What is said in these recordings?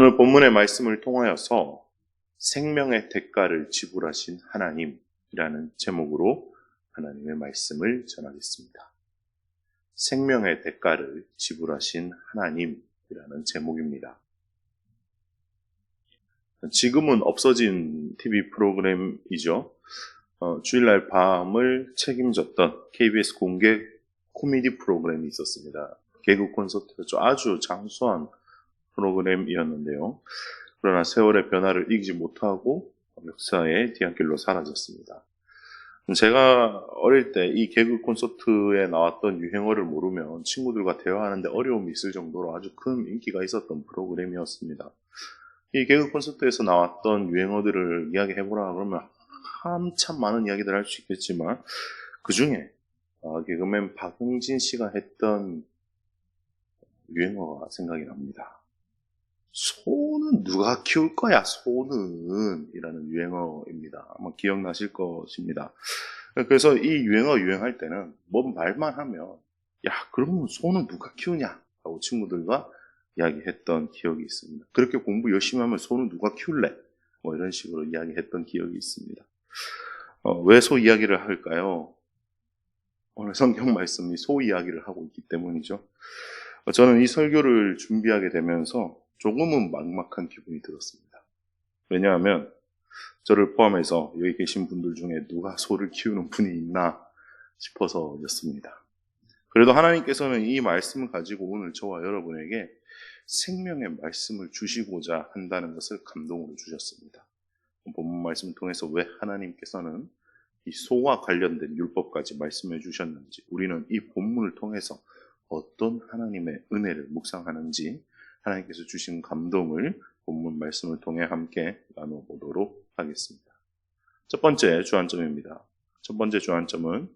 오늘 본문의 말씀을 통하여서 생명의 대가를 지불하신 하나님이라는 제목으로 하나님의 말씀을 전하겠습니다. 생명의 대가를 지불하신 하나님이라는 제목입니다. 지금은 없어진 TV 프로그램이죠. 주일날 밤을 책임졌던 KBS 공개 코미디 프로그램이 있었습니다. 개그 콘서트였죠. 아주 장수한 프로그램이었는데요. 그러나 세월의 변화를 이기지 못하고 역사의 뒤안길로 사라졌습니다. 제가 어릴 때 이 개그 콘서트에 나왔던 유행어를 모르면 친구들과 대화하는데 어려움이 있을 정도로 아주 큰 인기가 있었던 프로그램이었습니다. 이 개그 콘서트에서 나왔던 유행어들을 이야기해보라 그러면 한참 많은 이야기들 할 수 있겠지만 그 중에 개그맨 박용진 씨가 했던 유행어가 생각이 납니다. 소는 누가 키울 거야, 소는 이라는 유행어입니다. 아마 기억나실 것입니다. 그래서 이 유행어 유행할 때는 뭔 말만 하면 야, 그러면 소는 누가 키우냐 하고 친구들과 이야기했던 기억이 있습니다. 그렇게 공부 열심히 하면 소는 누가 키울래? 뭐 이런 식으로 이야기했던 기억이 있습니다. 왜 소 이야기를 할까요? 오늘 성경 말씀이 소 이야기를 하고 있기 때문이죠. 저는 이 설교를 준비하게 되면서 조금은 막막한 기분이 들었습니다. 왜냐하면 저를 포함해서 여기 계신 분들 중에 누가 소를 키우는 분이 있나 싶어서였습니다. 그래도 하나님께서는 이 말씀을 가지고 오늘 저와 여러분에게 생명의 말씀을 주시고자 한다는 것을 감동으로 주셨습니다. 본문 말씀을 통해서 왜 하나님께서는 이 소와 관련된 율법까지 말씀해 주셨는지, 우리는 이 본문을 통해서 어떤 하나님의 은혜를 묵상하는지 하나님께서 주신 감동을 본문 말씀을 통해 함께 나눠보도록 하겠습니다. 첫 번째 주안점입니다. 첫 번째 주안점은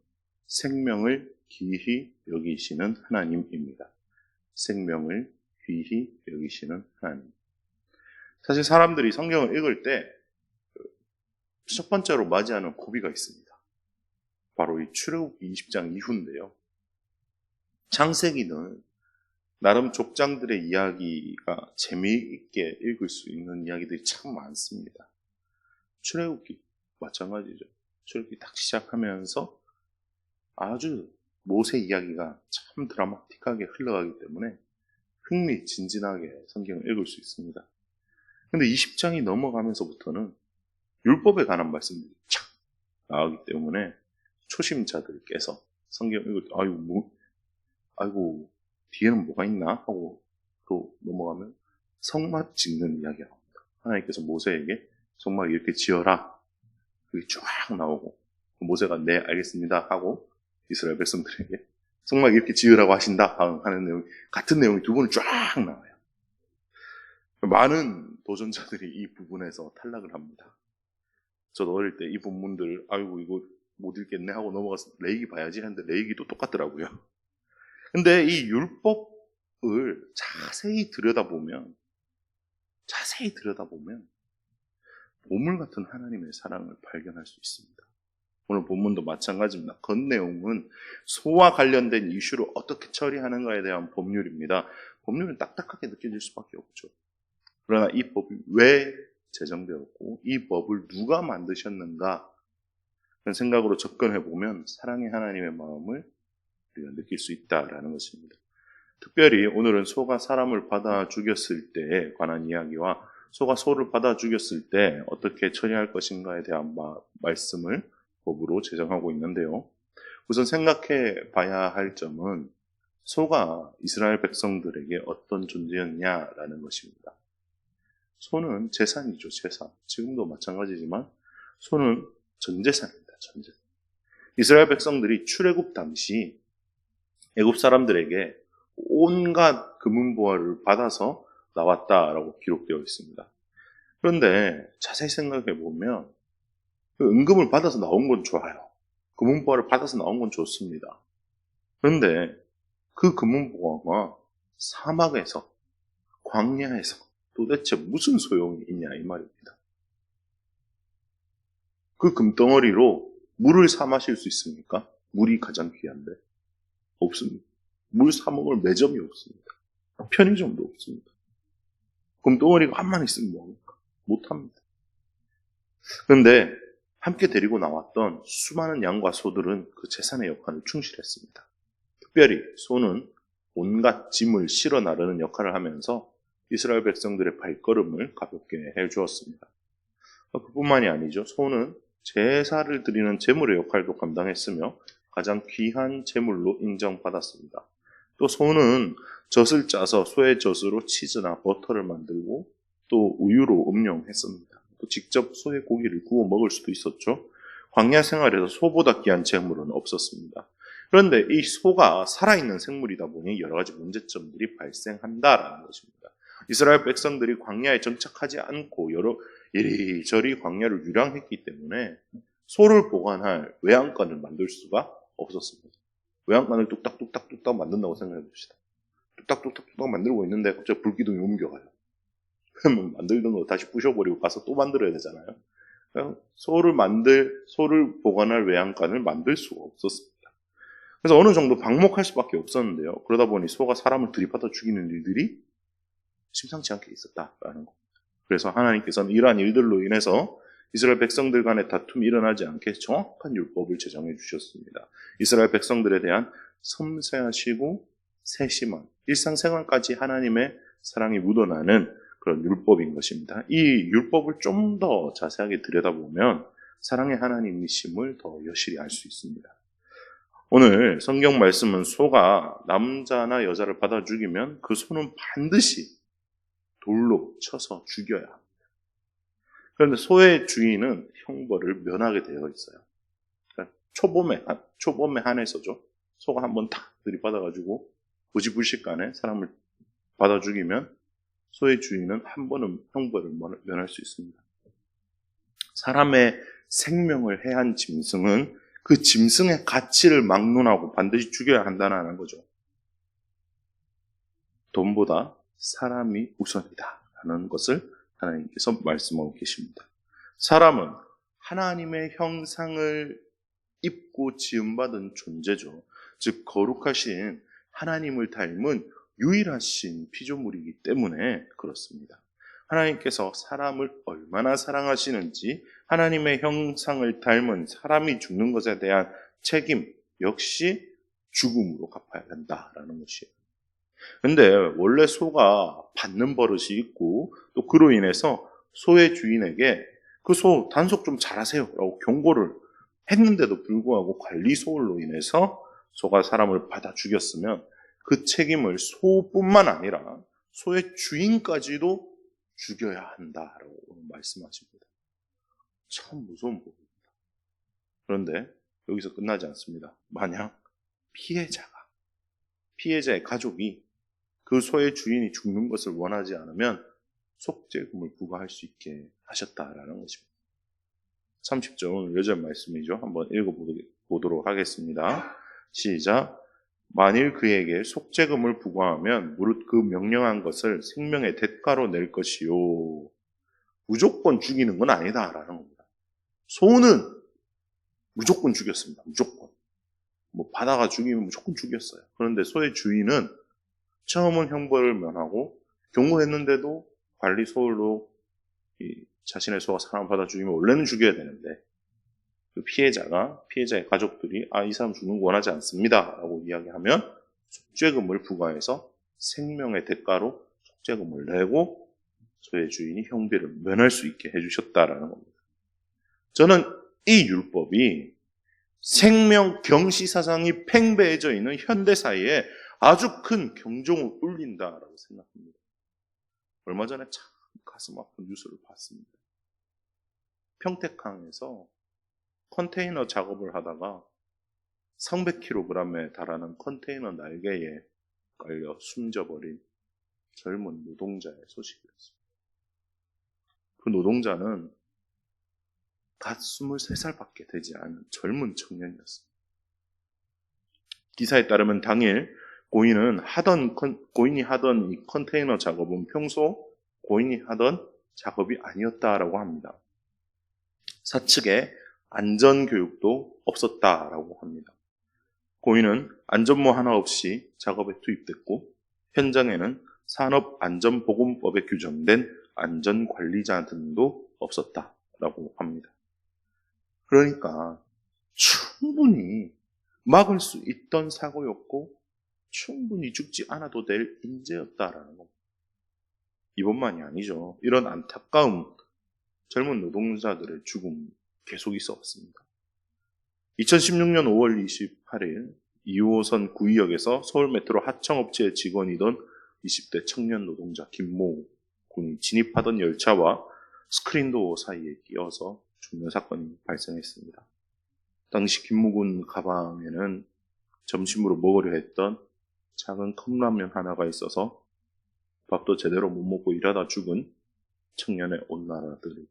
생명을 귀히 여기시는 하나님입니다. 생명을 귀히 여기시는 하나님. 사실 사람들이 성경을 읽을 때 첫 번째로 맞이하는 고비가 있습니다. 바로 이 출애굽기 20장 이후인데요. 창세기는 나름 족장들의 이야기가 재미있게 읽을 수 있는 이야기들이 참 많습니다. 출애굽기 마찬가지죠. 출애굽기 딱 시작하면서 아주 모세 이야기가 참 드라마틱하게 흘러가기 때문에 흥미진진하게 성경을 읽을 수 있습니다. 근데 20장이 넘어가면서부터는 율법에 관한 말씀들이 착 나오기 때문에 초심자들께서 성경 읽을 때 아이고 뒤에는 뭐가 있나 하고 또 넘어가면 성막 짓는 이야기가 나옵니다. 하나님께서 모세에게 성막 이렇게 지어라. 그게 쫙 나오고 모세가 네 알겠습니다 하고 이스라엘 백성들에게 성막 이렇게 지으라고 하신다 하는 내용, 같은 내용이 두 번을 쫙 나와요. 많은 도전자들이 이 부분에서 탈락을 합니다. 저도 어릴 때 이 본문들 아이고 이거 못 읽겠네 하고 넘어가서 레위기 봐야지 했는데 레위기도 똑같더라고요. 근데 이 율법을 자세히 들여다보면 보물 같은 하나님의 사랑을 발견할 수 있습니다. 오늘 본문도 마찬가지입니다. 겉내용은 소와 관련된 이슈를 어떻게 처리하는가에 대한 법률입니다. 법률은 딱딱하게 느껴질 수밖에 없죠. 그러나 이 법이 왜 제정되었고 이 법을 누가 만드셨는가 그런 생각으로 접근해보면 사랑의 하나님의 마음을 우리가 느낄 수 있다라는 것입니다. 특별히 오늘은 소가 사람을 받아 죽였을 때에 관한 이야기와 소가 소를 받아 죽였을 때 어떻게 처리할 것인가에 대한 말씀을 법으로 제정하고 있는데요. 우선 생각해 봐야 할 점은 소가 이스라엘 백성들에게 어떤 존재였냐라는 것입니다. 소는 재산이죠, 재산. 지금도 마찬가지지만 소는 전재산입니다, 전재산. 이스라엘 백성들이 출애굽 당시 애굽 사람들에게 온갖 금은보화를 받아서 나왔다라고 기록되어 있습니다. 그런데 자세히 생각해 보면 은금을 받아서 나온 건 좋아요. 금은보화를 받아서 나온 건 좋습니다. 그런데 그 금은보화가 사막에서, 광야에서 도대체 무슨 소용이 있냐 이 말입니다. 그 금덩어리로 물을 사 마실 수 있습니까? 물이 가장 귀한데 없습니다. 물 사 먹을 매점이 없습니다. 편의점도 없습니다. 금덩어리가 한만 있으면 뭐합니까? 못합니다. 그런데 함께 데리고 나왔던 수많은 양과 소들은 그 재산의 역할을 충실했습니다. 특별히 소는 온갖 짐을 실어 나르는 역할을 하면서 이스라엘 백성들의 발걸음을 가볍게 해주었습니다. 그뿐만이 아니죠. 소는 제사를 드리는 제물의 역할도 감당했으며 가장 귀한 제물로 인정받았습니다. 또 소는 젖을 짜서 소의 젖으로 치즈나 버터를 만들고 또 우유로 음용했습니다. 또 직접 소의 고기를 구워 먹을 수도 있었죠. 광야 생활에서 소보다 귀한 제물은 없었습니다. 그런데 이 소가 살아있는 생물이다 보니 여러 가지 문제점들이 발생한다라는 것입니다. 이스라엘 백성들이 광야에 정착하지 않고 이리저리 광야를 유랑했기 때문에 소를 보관할 외양간을 만들 수가 없었습니다. 외양간을 뚝딱뚝딱뚝딱 만든다고 생각해 봅시다. 뚝딱뚝딱뚝딱 만들고 있는데 갑자기 불기둥이 옮겨가요. 그러면 만들던 거 다시 부셔버리고 가서 또 만들어야 되잖아요. 소를 보관할 외양간을 만들 수가 없었습니다. 그래서 어느 정도 방목할 수밖에 없었는데요. 그러다 보니 소가 사람을 들이받아 죽이는 일들이 심상치 않게 있었다라는 겁니다. 그래서 하나님께서는 이러한 일들로 인해서 이스라엘 백성들 간의 다툼이 일어나지 않게 정확한 율법을 제정해 주셨습니다. 이스라엘 백성들에 대한 섬세하시고 세심한 일상생활까지 하나님의 사랑이 묻어나는 그런 율법인 것입니다. 이 율법을 좀 더 자세하게 들여다보면 사랑의 하나님이심을 더 여실히 알 수 있습니다. 오늘 성경 말씀은 소가 남자나 여자를 받아 죽이면 그 소는 반드시 돌로 쳐서 죽여야 합니다. 그런데 소의 주인은 형벌을 면하게 되어 있어요. 그러니까 초범에 한해서죠. 소가 한번 탁 들이받아가지고 부지불식간에 사람을 받아 죽이면 소의 주인은 한 번은 형벌을 면할 수 있습니다. 사람의 생명을 해한 짐승은 그 짐승의 가치를 막론하고 반드시 죽여야 한다는 거죠. 돈보다 사람이 우선이다라는 것을 하나님께서 말씀하고 계십니다. 사람은 하나님의 형상을 입고 지음받은 존재죠. 즉 거룩하신 하나님을 닮은 유일하신 피조물이기 때문에 그렇습니다. 하나님께서 사람을 얼마나 사랑하시는지 하나님의 형상을 닮은 사람이 죽는 것에 대한 책임 역시 죽음으로 갚아야 한다라는 것이에요. 근데 원래 소가 받는 버릇이 있고 또 그로 인해서 소의 주인에게 그 소 단속 좀 잘하세요 라고 경고를 했는데도 불구하고 관리 소홀로 인해서 소가 사람을 받아 죽였으면 그 책임을 소뿐만 아니라 소의 주인까지도 죽여야 한다라고 말씀하십니다. 참 무서운 부분입니다. 그런데 여기서 끝나지 않습니다. 만약 피해자의 가족이 그 소의 주인이 죽는 것을 원하지 않으면 속죄금을 부과할 수 있게 하셨다라는 것입니다. 30절 오늘 여전 말씀이죠. 한번 읽어보도록 하겠습니다. 시작. 만일 그에게 속죄금을 부과하면 무릇 그 명령한 것을 생명의 대가로 낼 것이요. 무조건 죽이는 건 아니다라는 겁니다. 소는 무조건 죽였습니다. 무조건. 받아가 죽이면 무조건 죽였어요. 그런데 소의 주인은 처음은 형벌을 면하고 경고했는데도 관리 소홀로 자신의 소가 사람을 받아 죽이면 원래는 죽여야 되는데 그 피해자의 가족들이 이 사람 죽는 거 원하지 않습니다 라고 이야기하면 속죄금을 부과해서 생명의 대가로 속죄금을 내고 소의 주인이 형벌을 면할 수 있게 해주셨다라는 겁니다. 저는 이 율법이 생명 경시 사상이 팽배해져 있는 현대 사회에 아주 큰 경종을 울린다라고 생각합니다. 얼마 전에 참 가슴 아픈 뉴스를 봤습니다. 평택항에서 컨테이너 작업을 하다가 300kg에 달하는 컨테이너 날개에 깔려 숨져버린 젊은 노동자의 소식이었습니다. 그 노동자는 갓 23살밖에 되지 않은 젊은 청년이었습니다. 기사에 따르면 당일 고인이 하던 이 컨테이너 작업은 평소 고인이 하던 작업이 아니었다라고 합니다. 사측에 안전교육도 없었다라고 합니다. 고인은 안전모 하나 없이 작업에 투입됐고 현장에는 산업안전보건법에 규정된 안전관리자 등도 없었다라고 합니다. 그러니까 충분히 막을 수 있던 사고였고 충분히 죽지 않아도 될 인재였다라는 겁니다. 이번만이 아니죠. 이런 안타까움, 젊은 노동자들의 죽음 계속 있어 왔습니다. 2016년 5월 28일 2호선 구의역에서 서울메트로 하청업체 직원이던 20대 청년 노동자 김모 군이 진입하던 열차와 스크린도어 사이에 끼어서 죽는 사건이 발생했습니다. 당시 김모 군 가방에는 점심으로 먹으려 했던 작은 컵라면 하나가 있어서 밥도 제대로 못 먹고 일하다 죽은 청년의 온 나라들이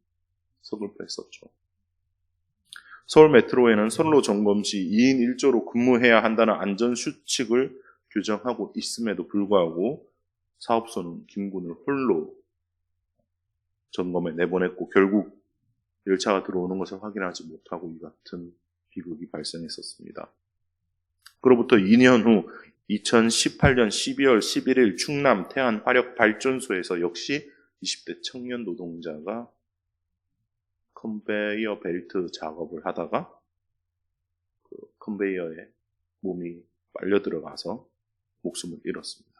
서글퍼했었죠. 서울 메트로에는 선로 점검 시 2인 1조로 근무해야 한다는 안전수칙을 규정하고 있음에도 불구하고 사업소는 김 군을 홀로 점검에 내보냈고 결국 열차가 들어오는 것을 확인하지 못하고 이 같은 비극이 발생했었습니다. 그로부터 2년 후 2018년 12월 11일 충남 태안 화력발전소에서 역시 20대 청년 노동자가 컨베이어 벨트 작업을 하다가 그 컨베이어에 몸이 빨려 들어가서 목숨을 잃었습니다.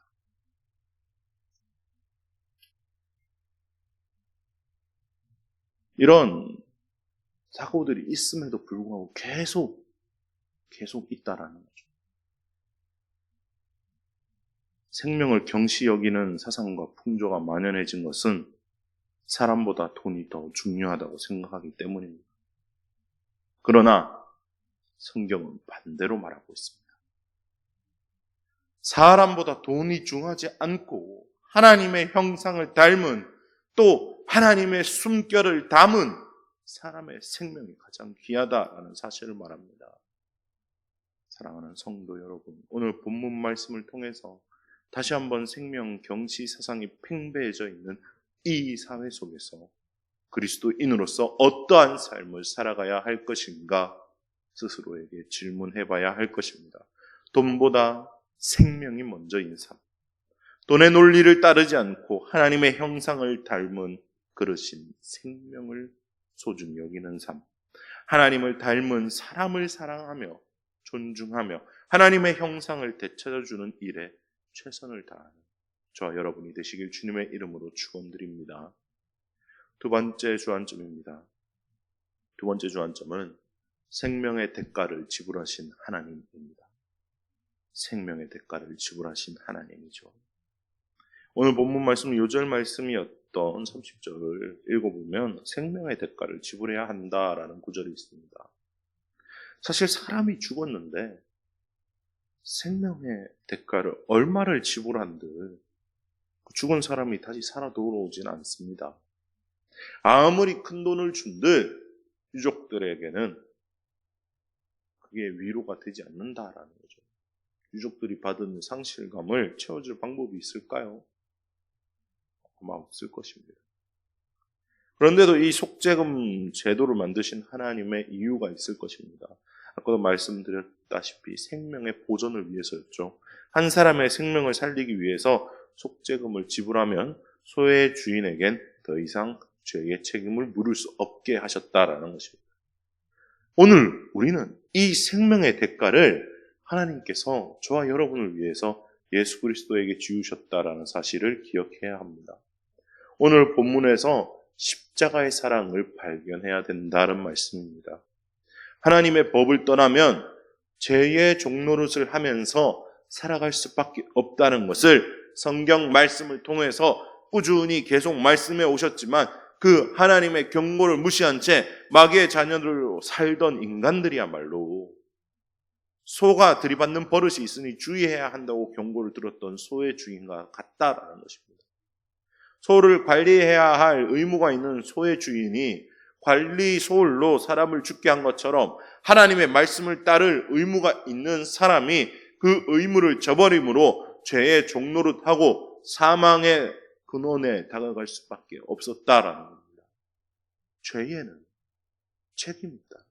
이런 사고들이 있음에도 불구하고 계속 있다라는 거죠. 생명을 경시 여기는 사상과 풍조가 만연해진 것은 사람보다 돈이 더 중요하다고 생각하기 때문입니다. 그러나 성경은 반대로 말하고 있습니다. 사람보다 돈이 중요하지 않고 하나님의 형상을 닮은 또 하나님의 숨결을 담은 사람의 생명이 가장 귀하다라는 사실을 말합니다. 사랑하는 성도 여러분, 오늘 본문 말씀을 통해서 다시 한번 생명 경시 사상이 팽배해져 있는 이 사회 속에서 그리스도인으로서 어떠한 삶을 살아가야 할 것인가 스스로에게 질문해봐야 할 것입니다. 돈보다 생명이 먼저인 삶, 돈의 논리를 따르지 않고 하나님의 형상을 닮은 그러신 생명을 소중히 여기는 삶, 하나님을 닮은 사람을 사랑하며 존중하며 하나님의 형상을 되찾아주는 일에 최선을 다하는 저와 여러분이 되시길 주님의 이름으로 축원드립니다. 두 번째 주안점입니다. 두 번째 주안점은 생명의 대가를 지불하신 하나님입니다. 생명의 대가를 지불하신 하나님이죠. 오늘 본문 말씀 요절 말씀이었던 30절을 읽어보면 생명의 대가를 지불해야 한다라는 구절이 있습니다. 사실 사람이 죽었는데 생명의 대가를 얼마를 지불한들 죽은 사람이 다시 살아 돌아오지는 않습니다. 아무리 큰 돈을 준들 유족들에게는 그게 위로가 되지 않는다라는 거죠. 유족들이 받은 상실감을 채워줄 방법이 있을까요? 아마 없을 것입니다. 그런데도 이 속죄금 제도를 만드신 하나님의 이유가 있을 것입니다. 아까도 말씀드렸다시피 생명의 보존을 위해서였죠. 한 사람의 생명을 살리기 위해서 속죄금을 지불하면 소의 주인에겐 더 이상 죄의 책임을 물을 수 없게 하셨다라는 것입니다. 오늘 우리는 이 생명의 대가를 하나님께서 저와 여러분을 위해서 예수 그리스도에게 지우셨다라는 사실을 기억해야 합니다. 오늘 본문에서 십자가의 사랑을 발견해야 된다는 말씀입니다. 하나님의 법을 떠나면 죄의 종노릇을 하면서 살아갈 수밖에 없다는 것을 성경 말씀을 통해서 꾸준히 계속 말씀해 오셨지만 그 하나님의 경고를 무시한 채 마귀의 자녀들로 살던 인간들이야말로 소가 들이받는 버릇이 있으니 주의해야 한다고 경고를 들었던 소의 주인과 같다라는 것입니다. 소를 관리해야 할 의무가 있는 소의 주인이 관리 소홀로 사람을 죽게 한 것처럼 하나님의 말씀을 따를 의무가 있는 사람이 그 의무를 저버림으로 죄의 종노릇하고 사망의 근원에 다가갈 수밖에 없었다라는 겁니다. 죄에는 책임이 있다.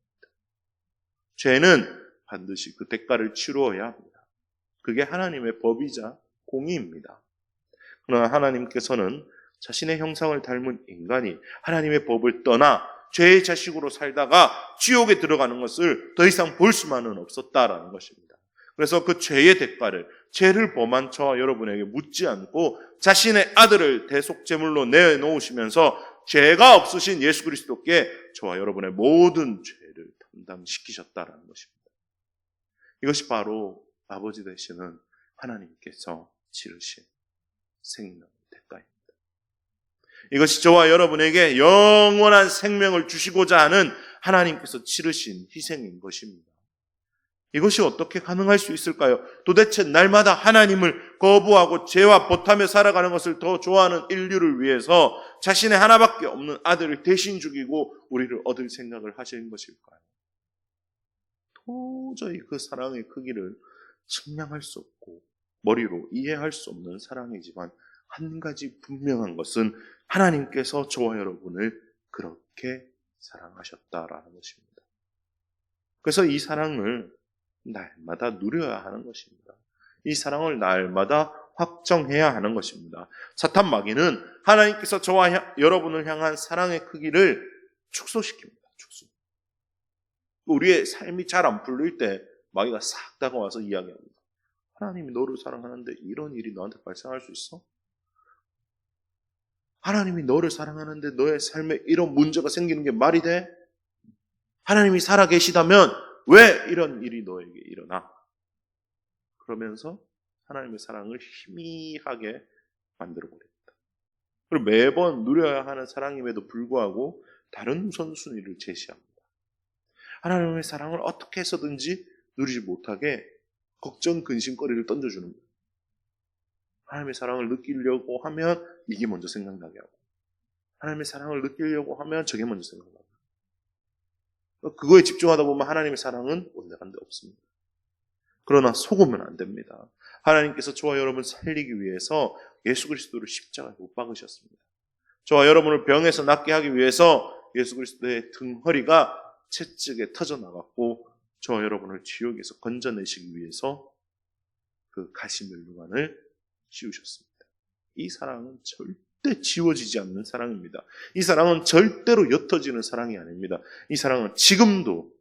죄는 반드시 그 대가를 치루어야 합니다. 그게 하나님의 법이자 공의입니다. 그러나 하나님께서는 자신의 형상을 닮은 인간이 하나님의 법을 떠나 죄의 자식으로 살다가 지옥에 들어가는 것을 더 이상 볼 수만은 없었다라는 것입니다. 그래서 그 죄의 대가를, 죄를 범한 저와 여러분에게 묻지 않고 자신의 아들을 대속제물로 내놓으시면서 죄가 없으신 예수 그리스도께 저와 여러분의 모든 죄를 담당시키셨다라는 것입니다. 이것이 바로 아버지 되시는 하나님께서 치르신 생명 대가입니다. 이것이 저와 여러분에게 영원한 생명을 주시고자 하는 하나님께서 치르신 희생인 것입니다. 이것이 어떻게 가능할 수 있을까요? 도대체 날마다 하나님을 거부하고 죄와 보타며 살아가는 것을 더 좋아하는 인류를 위해서 자신의 하나밖에 없는 아들을 대신 죽이고 우리를 얻을 생각을 하시는 것일까요? 도저히 그 사랑의 크기를 측량할 수 없고 머리로 이해할 수 없는 사랑이지만 한 가지 분명한 것은 하나님께서 저와 여러분을 그렇게 사랑하셨다라는 것입니다. 그래서 이 사랑을 날마다 누려야 하는 것입니다. 이 사랑을 날마다 확정해야 하는 것입니다. 사탄 마귀는 하나님께서 저와 여러분을 향한 사랑의 크기를 축소시킵니다. 축소. 우리의 삶이 잘 안 풀릴 때 마귀가 싹 다가와서 이야기합니다. 하나님이 너를 사랑하는데 이런 일이 너한테 발생할 수 있어? 하나님이 너를 사랑하는데 너의 삶에 이런 문제가 생기는 게 말이 돼? 하나님이 살아계시다면 왜 이런 일이 너에게 일어나? 그러면서 하나님의 사랑을 희미하게 만들어버립니다. 그리고 매번 누려야 하는 사랑임에도 불구하고 다른 우선순위를 제시합니다. 하나님의 사랑을 어떻게 해서든지 누리지 못하게 걱정, 근심거리를 던져주는 거예요. 하나님의 사랑을 느끼려고 하면 이게 먼저 생각나게 하고 하나님의 사랑을 느끼려고 하면 저게 먼저 생각나게 하고 그거에 집중하다 보면 하나님의 사랑은 온데간데 없습니다. 그러나 속으면 안 됩니다. 하나님께서 저와 여러분을 살리기 위해서 예수 그리스도를 십자가에 못 박으셨습니다. 저와 여러분을 병에서 낫게 하기 위해서 예수 그리스도의 등허리가 채찍에 터져나갔고 저와 여러분을 지옥에서 건져내시기 위해서 그 가시면류관을 씌우셨습니다. 이 사랑은 절대 지워지지 않는 사랑입니다. 이 사랑은 절대로 옅어지는 사랑이 아닙니다. 이 사랑은 지금도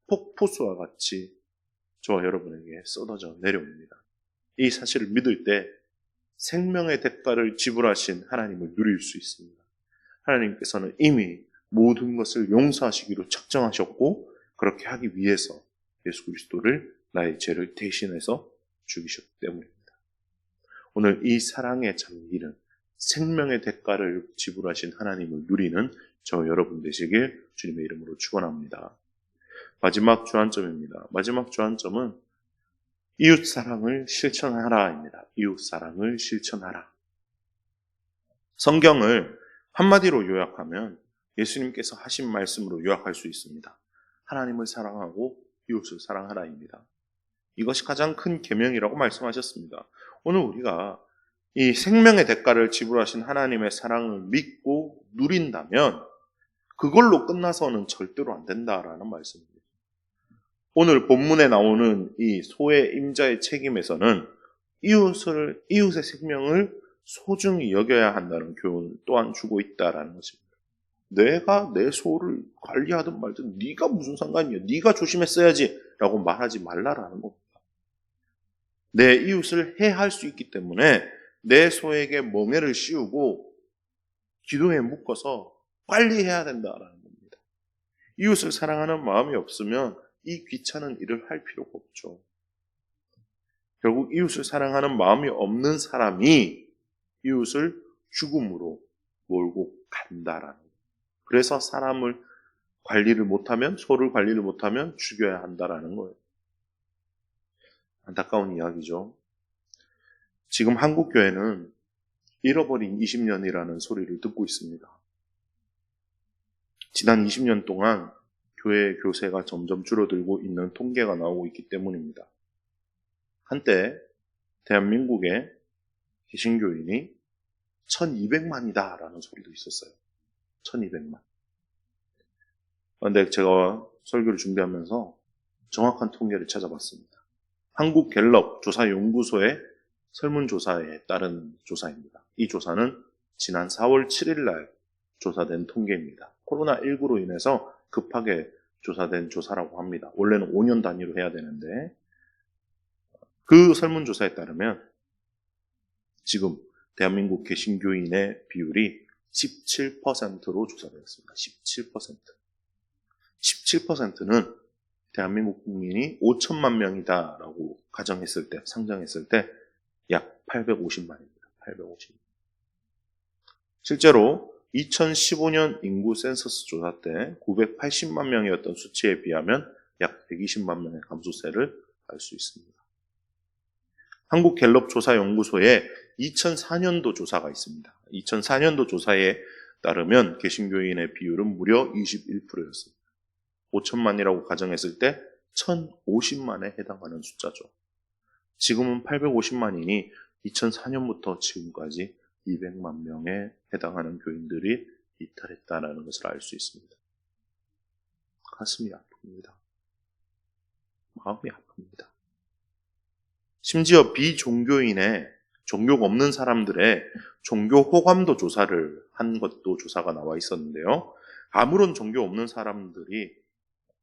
폭포수와 같이 저와 여러분에게 쏟아져 내려옵니다. 이 사실을 믿을 때 생명의 대가를 지불하신 하나님을 누릴 수 있습니다. 하나님께서는 이미 모든 것을 용서하시기로 작정하셨고 그렇게 하기 위해서 예수 그리스도를 나의 죄를 대신해서 죽이셨기 때문입니다. 오늘 이 사랑에 잠기는 생명의 대가를 지불하신 하나님을 누리는 저 여러분 되시길 주님의 이름으로 축원합니다. 마지막 주안점입니다. 마지막 주안점은 이웃사랑을 실천하라입니다. 이웃사랑을 실천하라. 성경을 한마디로 요약하면 예수님께서 하신 말씀으로 요약할 수 있습니다. 하나님을 사랑하고 이웃을 사랑하라입니다. 이것이 가장 큰 계명이라고 말씀하셨습니다. 오늘 우리가 이 생명의 대가를 지불하신 하나님의 사랑을 믿고 누린다면 그걸로 끝나서는 절대로 안 된다라는 말씀입니다. 오늘 본문에 나오는 이 소의 임자의 책임에서는 이웃의 생명을 소중히 여겨야 한다는 교훈을 또한 주고 있다라는 것입니다. 내가 내 소를 관리하든 말든 네가 무슨 상관이야? 네가 조심했어야지 라고 말하지 말라라는 겁니다. 내 이웃을 해할 수 있기 때문에 내 소에게 멍에를 씌우고 기둥에 묶어서 관리해야 된다라는 겁니다. 이웃을 사랑하는 마음이 없으면 이 귀찮은 일을 할 필요가 없죠. 결국 이웃을 사랑하는 마음이 없는 사람이 이웃을 죽음으로 몰고 간다라는 거예요. 그래서 사람을 관리를 못하면, 소를 관리를 못하면 죽여야 한다라는 거예요. 안타까운 이야기죠. 지금 한국교회는 잃어버린 20년이라는 소리를 듣고 있습니다. 지난 20년 동안 교회 교세가 점점 줄어들고 있는 통계가 나오고 있기 때문입니다. 한때 대한민국의 개신교인이 1200만이다 라는 소리도 있었어요. 1200만. 그런데 제가 설교를 준비하면서 정확한 통계를 찾아봤습니다. 한국갤럽 조사연구소의 설문조사에 따른 조사입니다. 이 조사는 지난 4월 7일 날 조사된 통계입니다. 코로나19로 인해서 급하게 조사된 조사라고 합니다. 원래는 5년 단위로 해야 되는데 그 설문조사에 따르면 지금 대한민국 개신교인의 비율이 17%로 조사되었습니다. 17%. 17%는 대한민국 국민이 5천만 명이다라고 가정했을 때, 상정했을 때 약 850만입니다. 850만. 실제로 2015년 인구 센서스 조사 때 980만 명이었던 수치에 비하면 약 120만 명의 감소세를 알 수 있습니다. 한국갤럽조사연구소의 2004년도 조사가 있습니다. 2004년도 조사에 따르면 개신교인의 비율은 무려 21%였습니다. 5천만이라고 가정했을 때 1,050만에 해당하는 숫자죠. 지금은 850만이니 2004년부터 지금까지 200만 명에 해당하는 교인들이 이탈했다는 것을 알 수 있습니다. 가슴이 아픕니다. 마음이 아픕니다. 심지어 비종교인의 종교가 없는 사람들의 종교 호감도 조사를 한 것도 조사가 나와 있었는데요. 아무런 종교 없는 사람들이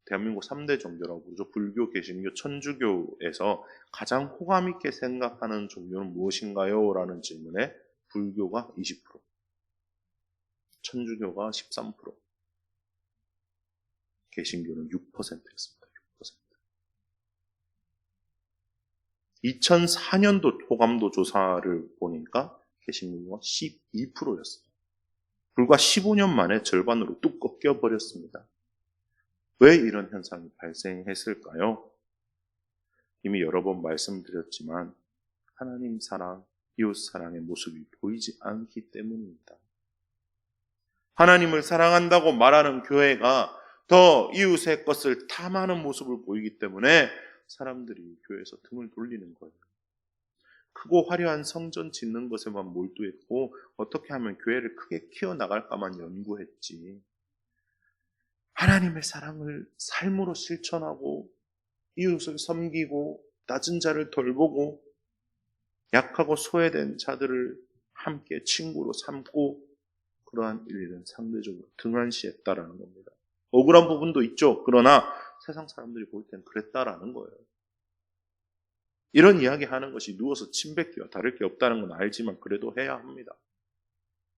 대한민국 3대 종교라고 부르죠. 불교, 개신교, 천주교에서 가장 호감 있게 생각하는 종교는 무엇인가요? 라는 질문에 불교가 20%, 천주교가 13%, 개신교는 6%였습니다. 6%. 2004년도 호감도 조사를 보니까 개신교가 12%였어요. 불과 15년 만에 절반으로 뚝 꺾여버렸습니다. 왜 이런 현상이 발생했을까요? 이미 여러 번 말씀드렸지만 하나님 사랑, 이웃 사랑의 모습이 보이지 않기 때문입니다. 하나님을 사랑한다고 말하는 교회가 더 이웃의 것을 탐하는 모습을 보이기 때문에 사람들이 교회에서 등을 돌리는 거예요. 크고 화려한 성전 짓는 것에만 몰두했고 어떻게 하면 교회를 크게 키워나갈까만 연구했지. 하나님의 사랑을 삶으로 실천하고 이웃을 섬기고 낮은 자를 돌보고 약하고 소외된 자들을 함께 친구로 삼고 그러한 일은 상대적으로 등한시했다라는 겁니다. 억울한 부분도 있죠. 그러나 세상 사람들이 볼 땐 그랬다라는 거예요. 이런 이야기 하는 것이 누워서 침뱉기와 다를 게 없다는 건 알지만 그래도 해야 합니다.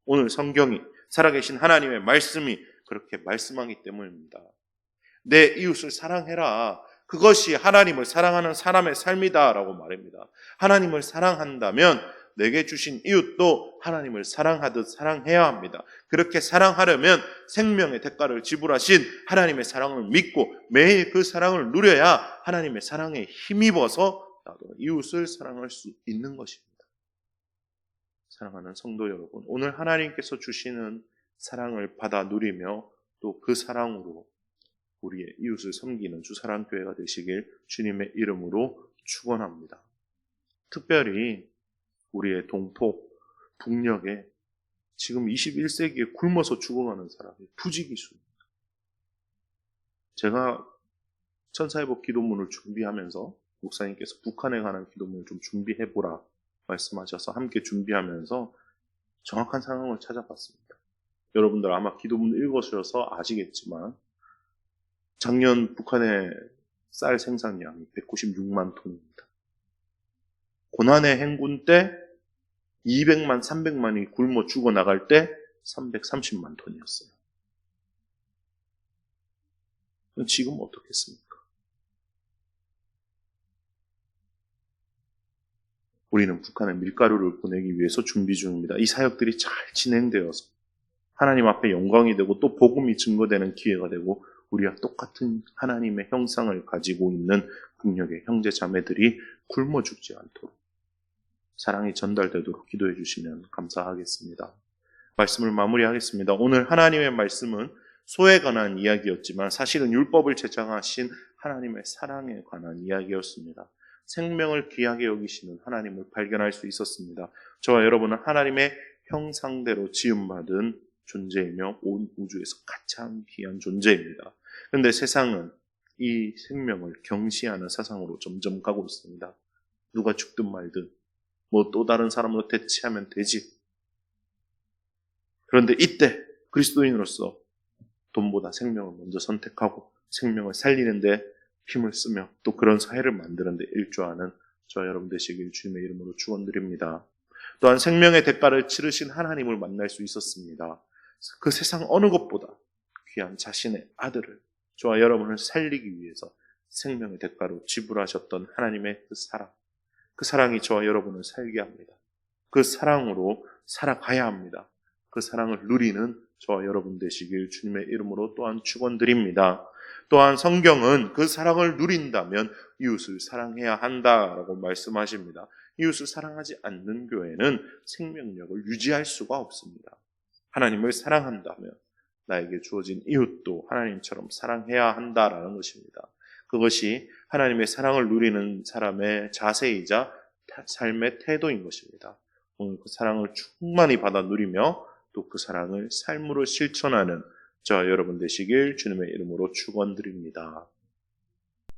오늘 성경이 살아계신 하나님의 말씀이 그렇게 말씀하기 때문입니다. 내 이웃을 사랑해라. 그것이 하나님을 사랑하는 사람의 삶이다 라고 말합니다. 하나님을 사랑한다면 내게 주신 이웃도 하나님을 사랑하듯 사랑해야 합니다. 그렇게 사랑하려면 생명의 대가를 지불하신 하나님의 사랑을 믿고 매일 그 사랑을 누려야 하나님의 사랑에 힘입어서 나도 이웃을 사랑할 수 있는 것입니다. 사랑하는 성도 여러분, 오늘 하나님께서 주시는 사랑을 받아 누리며 또 그 사랑으로 우리의 이웃을 섬기는 주사랑교회가 되시길 주님의 이름으로 축원합니다. 특별히 우리의 동포, 북녘에 지금 21세기에 굶어서 죽어가는 사람이 부지기수입니다. 제가 천사의 복 기도문을 준비하면서 목사님께서 북한에 관한 기도문을 좀 준비해보라 말씀하셔서 함께 준비하면서 정확한 상황을 찾아봤습니다. 여러분들 아마 기도문 읽으셔서 아시겠지만 작년 북한의 쌀 생산량이 196만 톤입니다. 고난의 행군 때 200만, 300만이 굶어 죽어나갈 때 330만 톤이었어요. 지금 어떻겠습니까? 우리는 북한에 밀가루를 보내기 위해서 준비 중입니다. 이 사역들이 잘 진행되어서 하나님 앞에 영광이 되고 또 복음이 증거되는 기회가 되고 우리와 똑같은 하나님의 형상을 가지고 있는 북녘의 형제 자매들이 굶어 죽지 않도록 사랑이 전달되도록 기도해 주시면 감사하겠습니다. 말씀을 마무리하겠습니다. 오늘 하나님의 말씀은 소에 관한 이야기였지만 사실은 율법을 제정하신 하나님의 사랑에 관한 이야기였습니다. 생명을 귀하게 여기시는 하나님을 발견할 수 있었습니다. 저와 여러분은 하나님의 형상대로 지음받은 존재이며 온 우주에서 가장 귀한 존재입니다. 그런데 세상은 이 생명을 경시하는 사상으로 점점 가고 있습니다. 누가 죽든 말든 뭐 또 다른 사람으로 대체하면 되지. 그런데 이때 그리스도인으로서 돈보다 생명을 먼저 선택하고 생명을 살리는데 힘을 쓰며 또 그런 사회를 만드는데 일조하는 저와 여러분 되시길 주님의 이름으로 축원드립니다. 또한 생명의 대가를 치르신 하나님을 만날 수 있었습니다. 그 세상 어느 것보다 귀한 자신의 아들을 저와 여러분을 살리기 위해서 생명의 대가로 지불하셨던 하나님의 그 사랑이 저와 여러분을 살게 합니다. 그 사랑으로 살아가야 합니다. 그 사랑을 누리는 저와 여러분 되시길 주님의 이름으로 또한 축원드립니다. 또한 성경은 그 사랑을 누린다면 이웃을 사랑해야 한다라고 말씀하십니다. 이웃을 사랑하지 않는 교회는 생명력을 유지할 수가 없습니다. 하나님을 사랑한다면 나에게 주어진 이웃도 하나님처럼 사랑해야 한다라는 것입니다. 그것이 하나님의 사랑을 누리는 사람의 자세이자 삶의 태도인 것입니다. 오늘 그 사랑을 충만히 받아 누리며 또 그 사랑을 삶으로 실천하는 저와 여러분 되시길 주님의 이름으로 축원드립니다.